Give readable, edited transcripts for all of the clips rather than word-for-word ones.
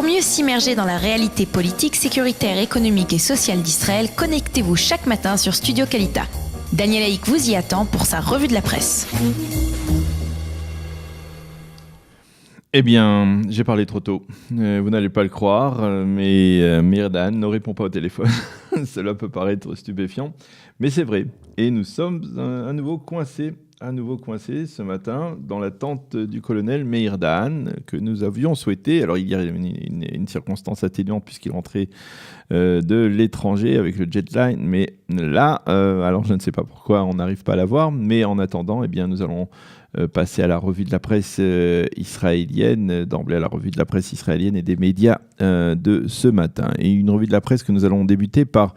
Pour mieux s'immerger dans la réalité politique, sécuritaire, économique et sociale d'Israël, connectez-vous chaque matin sur Studio Kalita. Daniel Haïk vous y attend pour sa revue de la presse. Eh bien, j'ai parlé trop tôt. Vous n'allez pas le croire, mais Meir Dahan ne répond pas au téléphone. Cela peut paraître stupéfiant, mais c'est vrai. Et nous sommes à nouveau coincés ce matin dans l'attente du colonel Meir Dahan que nous avions souhaité. Alors, il y a une circonstance atténuante puisqu'il rentrait de l'étranger avec le jetline, mais là, alors je ne sais pas pourquoi on n'arrive pas à l'avoir, mais en attendant, eh bien, nous allons passer à la revue de la presse israélienne, d'emblée à la revue de la presse israélienne et des médias de ce matin. Et une revue de la presse que nous allons débuter par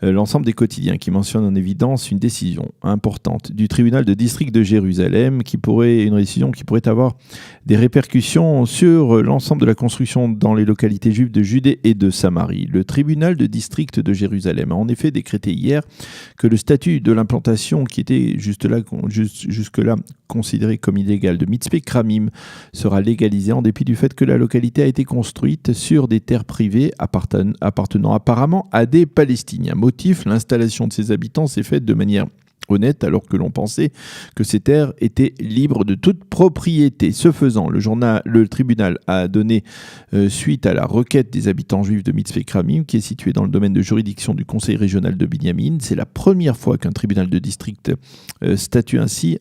l'ensemble des quotidiens qui mentionnent en évidence une décision importante du tribunal de district de Jérusalem, une décision qui pourrait avoir des répercussions sur l'ensemble de la construction dans les localités juives de Judée et de Samarie. Le tribunal de district de Jérusalem a en effet décrété hier que le statut de l'implantation qui était jusque-là considéré comme illégal de Mitzpeh Kramim sera légalisé en dépit du fait que la localité a été construite sur des terres privées appartenant apparemment à des Palestiniens. Motif, l'installation de ces habitants s'est faite de manière honnête alors que l'on pensait que ces terres étaient libres de toute propriété. Ce faisant, le tribunal a donné suite à la requête des habitants juifs de Mitzpeh Kramim qui est située dans le domaine de juridiction du conseil régional de Binyamin. C'est la première fois qu'un tribunal de district statue ainsi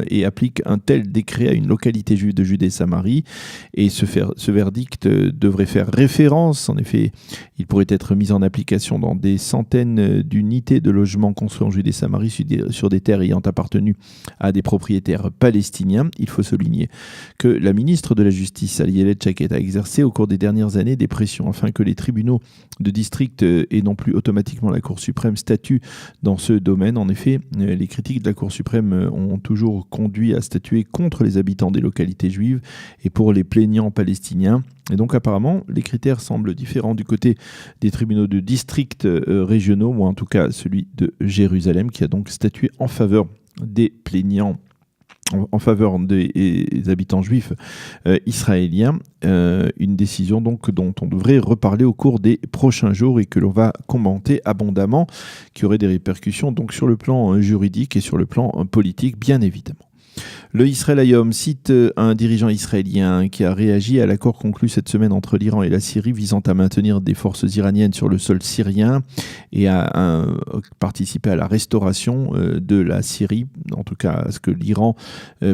et applique un tel décret à une localité juive de Judée et Samarie. Et ce verdict devrait faire référence. En effet, il pourrait être mis en application dans des centaines d'unités de logements construits en Judée et Samarie sur des terres ayant appartenu à des propriétaires palestiniens. Il faut souligner que la ministre de la Justice, Ayelet Shaked, a exercé au cours des dernières années des pressions afin que les tribunaux de district et non plus automatiquement la Cour suprême statuent dans ce domaine. En effet, les critiques de la Cour suprême ont toujours conduit à statuer contre les habitants des localités juives et pour les plaignants palestiniens. Et donc apparemment, les critères semblent différents du côté des tribunaux de district régionaux, ou en tout cas celui de Jérusalem, qui a donc statué en faveur des plaignants, en faveur des habitants juifs israéliens. Une décision donc dont on devrait reparler au cours des prochains jours et que l'on va commenter abondamment, qui aurait des répercussions donc sur le plan juridique et sur le plan politique, bien évidemment. Le Israël Hayom cite un dirigeant israélien qui a réagi à l'accord conclu cette semaine entre l'Iran et la Syrie visant à maintenir des forces iraniennes sur le sol syrien et à participer à la restauration de la Syrie, en tout cas à ce que l'Iran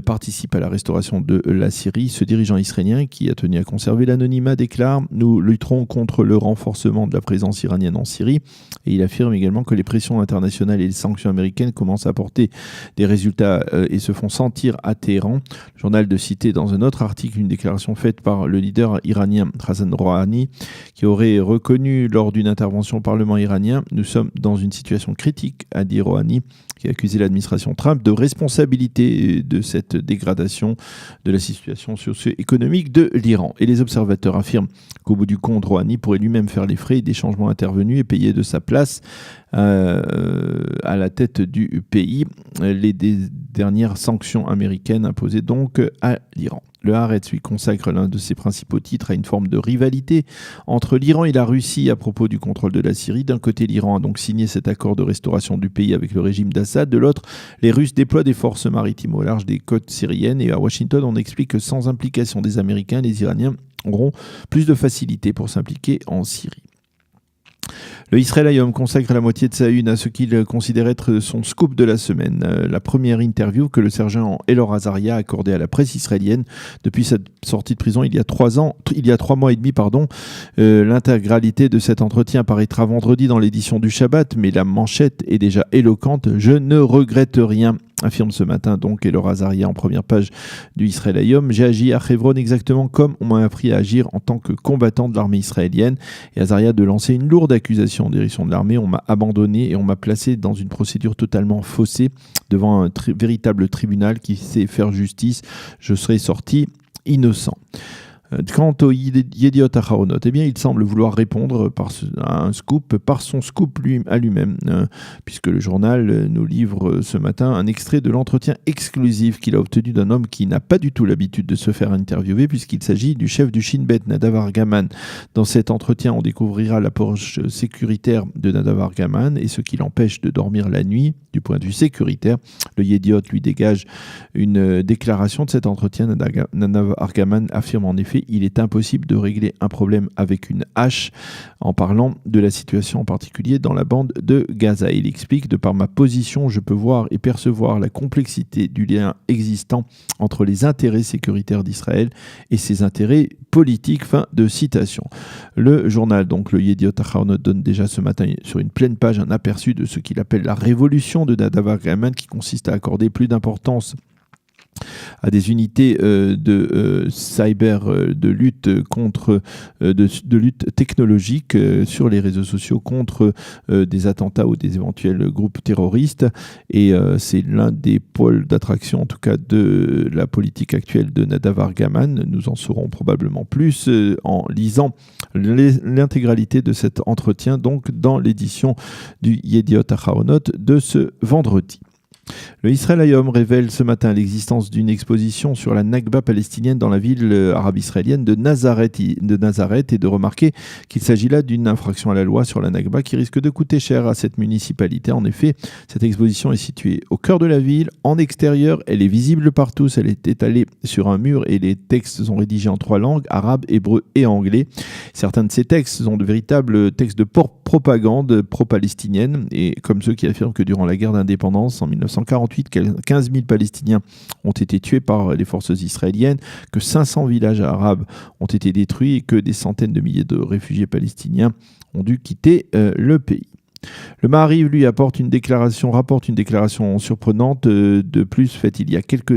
participe à la restauration de la Syrie. Ce dirigeant israélien qui a tenu à conserver l'anonymat déclare « Nous lutterons contre le renforcement de la présence iranienne en Syrie » et il affirme également que les pressions internationales et les sanctions américaines commencent à apporter des résultats et se font sentir à Téhéran. Le journal de citer dans un autre article une déclaration faite par le leader iranien Hassan Rouhani qui aurait reconnu lors d'une intervention au Parlement iranien « Nous sommes dans une situation critique », a dit Rouhani, qui a accusé l'administration Trump de responsabilité de cette dégradation de la situation socio-économique de l'Iran. Et les observateurs affirment qu'au bout du compte, Rouhani pourrait lui-même faire les frais des changements intervenus et payer de sa place à la tête du pays les dernières sanctions américaines imposées donc à l'Iran. Le Haaretz lui consacre l'un de ses principaux titres à une forme de rivalité entre l'Iran et la Russie à propos du contrôle de la Syrie. D'un côté, l'Iran a donc signé cet accord de restauration du pays avec le régime d'Assad. De l'autre, les Russes déploient des forces maritimes au large des côtes syriennes. Et à Washington, on explique que sans implication des Américains, les Iraniens auront plus de facilité pour s'impliquer en Syrie. Le Israël Hayom consacre la moitié de sa une à ce qu'il considère être son scoop de la semaine. La première interview que le sergent Elor Azaria a accordée à la presse israélienne depuis sa sortie de prison il y a 3 mois et demi. L'intégralité de cet entretien paraîtra vendredi dans l'édition du Shabbat, mais la manchette est déjà éloquente. « Je ne regrette rien », affirme ce matin donc Elor Azaria en première page du Israël Hayom. « J'ai agi à Hebron exactement comme on m'a appris à agir en tant que combattant de l'armée israélienne. » Et Azaria de lancer une lourde accusation en direction de l'armée. « On m'a abandonné et on m'a placé dans une procédure totalement faussée devant un véritable tribunal qui sait faire justice. Je serai sorti innocent. » Quant au Yediot Aharonot, eh bien, il semble vouloir répondre à un scoop par son scoop à lui-même, puisque le journal nous livre ce matin un extrait de l'entretien exclusif qu'il a obtenu d'un homme qui n'a pas du tout l'habitude de se faire interviewer, puisqu'il s'agit du chef du Shin Bet, Nadav Argaman. Dans cet entretien, on découvrira l'approche sécuritaire de Nadav Argaman et ce qui l'empêche de dormir la nuit du point de vue sécuritaire. Le Yediot lui dégage une déclaration de cet entretien. Nadav Argaman affirme en effet il est impossible de régler un problème avec une hache, en parlant de la situation en particulier dans la bande de Gaza. Il explique: de par ma position, je peux voir et percevoir la complexité du lien existant entre les intérêts sécuritaires d'Israël et ses intérêts politiques. Fin de citation. Le journal, donc le Yediot Aharonot, donne déjà ce matin sur une pleine page un aperçu de ce qu'il appelle la révolution de Nadav Argaman, qui consiste à accorder plus d'importance à des unités de cyber, de lutte contre, de lutte technologique sur les réseaux sociaux contre des attentats ou des éventuels groupes terroristes. Et c'est l'un des pôles d'attraction, en tout cas, de la politique actuelle de Nadav Argaman. Nous en saurons probablement plus en lisant l'intégralité de cet entretien, donc dans l'édition du Yediot Aharonot de ce vendredi. Le Israël Hayom révèle ce matin l'existence d'une exposition sur la Nakba palestinienne dans la ville arabe israélienne de Nazareth et de remarquer qu'il s'agit là d'une infraction à la loi sur la Nakba qui risque de coûter cher à cette municipalité. En effet, cette exposition est située au cœur de la ville, en extérieur, elle est visible par tous, elle est étalée sur un mur et les textes sont rédigés en 3 langues, arabe, hébreu et anglais. Certains de ces textes sont de véritables textes de propagande pro-palestinienne, et comme ceux qui affirment que durant la guerre d'indépendance en 1948, 15 000 Palestiniens ont été tués par les forces israéliennes, que 500 villages arabes ont été détruits et que des centaines de milliers de réfugiés palestiniens ont dû quitter le pays. Le Maariv, lui, rapporte une déclaration surprenante de plus, faite il y a quelques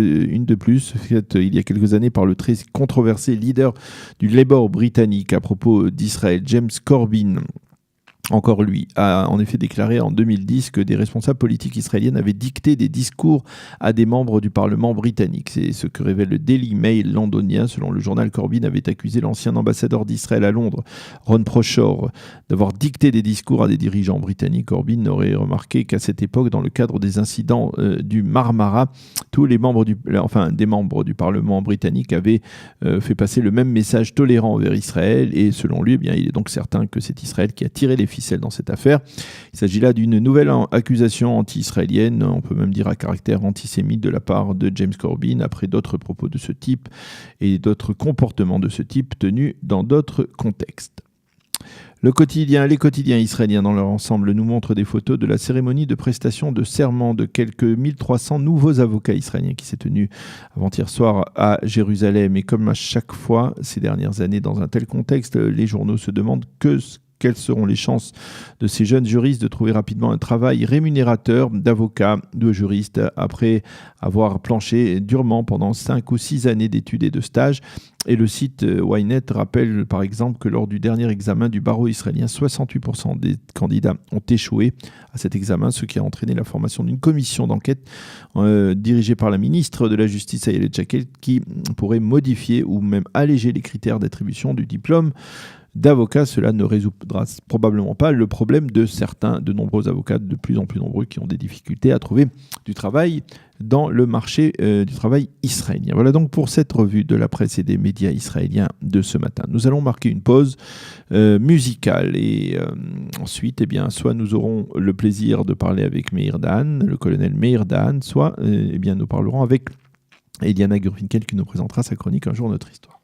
années par le très controversé leader du Labour britannique à propos d'Israël, James Corbyn. Encore lui a en effet déclaré en 2010 que des responsables politiques israéliens avaient dicté des discours à des membres du Parlement britannique. C'est ce que révèle le Daily Mail londonien. Selon le journal, Corbyn avait accusé l'ancien ambassadeur d'Israël à Londres, Ron Proshaw, d'avoir dicté des discours à des dirigeants britanniques. Corbyn n'aurait remarqué qu'à cette époque, dans le cadre des incidents du Marmara, tous les membres des membres du Parlement britannique avaient fait passer le même message tolérant vers Israël. Et selon lui, eh bien, il est donc certain que c'est Israël qui a tiré les ficelle dans cette affaire. Il s'agit là d'une nouvelle accusation anti-israélienne, on peut même dire à caractère antisémite de la part de James Corbyn, après d'autres propos de ce type et d'autres comportements de ce type tenus dans d'autres contextes. Les quotidiens israéliens dans leur ensemble nous montrent des photos de la cérémonie de prestation de serment de quelques 1300 nouveaux avocats israéliens qui s'est tenue avant-hier soir à Jérusalem. Et comme à chaque fois ces dernières années dans un tel contexte, les journaux se demandent quelles seront les chances de ces jeunes juristes de trouver rapidement un travail rémunérateur d'avocat, de juriste, après avoir planché durement pendant 5 ou 6 années d'études et de stages. Et le site Ynet rappelle par exemple que lors du dernier examen du barreau israélien, 68% des candidats ont échoué à cet examen, ce qui a entraîné la formation d'une commission d'enquête dirigée par la ministre de la Justice, Ayelet Shaked, qui pourrait modifier ou même alléger les critères d'attribution du diplôme d'avocats. Cela ne résoudra probablement pas le problème de nombreux avocats, de plus en plus nombreux, qui ont des difficultés à trouver du travail dans le marché du travail israélien. Voilà donc pour cette revue de la presse et des médias israéliens de ce matin. Nous allons marquer une pause musicale et ensuite, eh bien, soit nous aurons le plaisir de parler avec Meir Dan, le colonel Meir Dan, soit eh bien, nous parlerons avec Eliana Gurfinkel qui nous présentera sa chronique Un jour notre histoire.